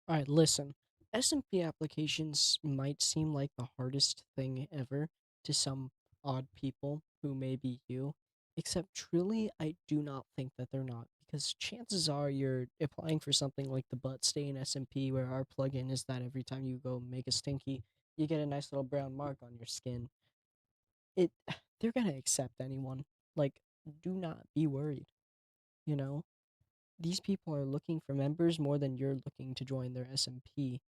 Alright, listen. SMP applications might seem like the hardest thing ever to some odd people who may be you, except truly, I do not think that they're not, because chances are you're applying for something like the butt stain SMP, where our plugin is that every time you go make a stinky, you get a nice little brown mark on your skin. It, they're gonna accept anyone. Like, do not be worried, you know? These people are looking for members more than you're looking to join their SMP.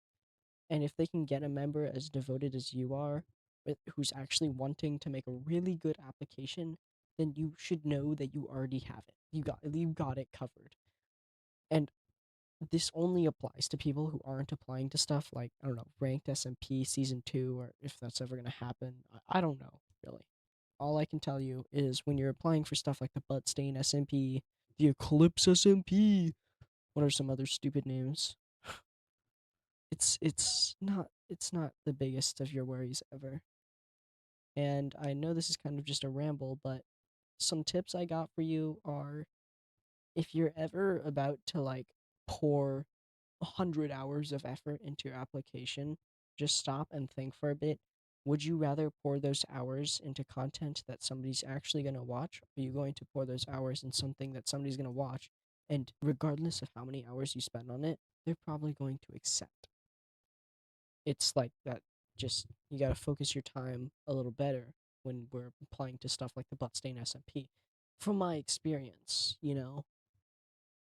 And if they can get a member as devoted as you are, who's actually wanting to make a really good application, then you should know that you already have it. You got it covered. And this only applies to people who aren't applying to stuff like, I don't know, ranked SMP season 2, or if that's ever going to happen. I don't know, really. All I can tell you is when you're applying for stuff like the butt stain SMP, the eclipse SMP, what are some other stupid names? It's not the biggest of your worries ever. And I know this is kind of just a ramble, but some tips I got for you are, if you're ever about to like pour 100 hours of effort into your application, just stop and think for a bit. Would you rather pour those hours into content that somebody's actually going to watch? Or are you going to pour those hours in something that somebody's going to watch? And regardless of how many hours you spend on it, they're probably going to accept. It's like that. Just, you got to focus your time a little better when we're applying to stuff like the butt stain SMP, from my experience, you know.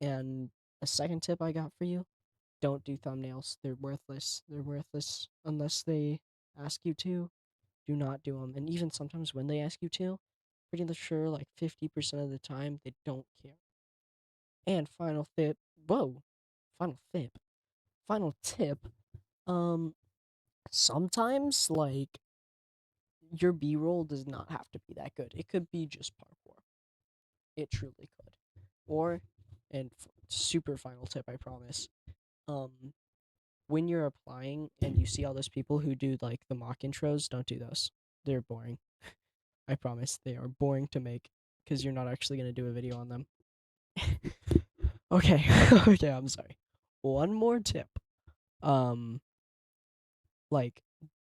And a second tip I got for you: don't do thumbnails. They're worthless. They're worthless unless they ask you to. Do not do them. And even sometimes when they ask you to, pretty sure like 50% of the time they don't care. And final tip. Whoa, final tip. Final tip. Um, sometimes like your B roll does not have to be that good. It could be just parkour. It truly could. Or, and super final tip, I promise. Um, when you're applying and you see all those people who do like the mock intros, don't do those. They're boring. I promise they are boring to make because you're not actually gonna do a video on them. Okay, okay, I'm sorry. One more tip. Um, like,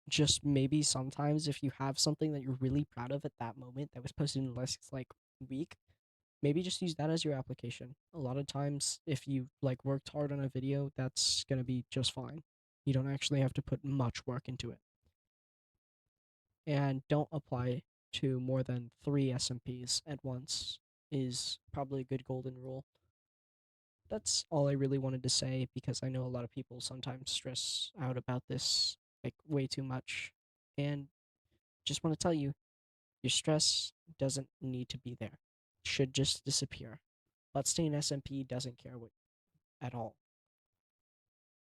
just maybe sometimes if you have something that you're really proud of at that moment that was posted in the last like week, maybe just use that as your application. A lot of times, if you like worked hard on a video, that's gonna be just fine. You don't actually have to put much work into it. And don't apply to more than 3 SMPs at once is probably a good golden rule. That's all I really wanted to say, because I know a lot of people sometimes stress out about this like way too much. And just want to tell you, your stress doesn't need to be there. It should just disappear. But staying SMP doesn't care what at all.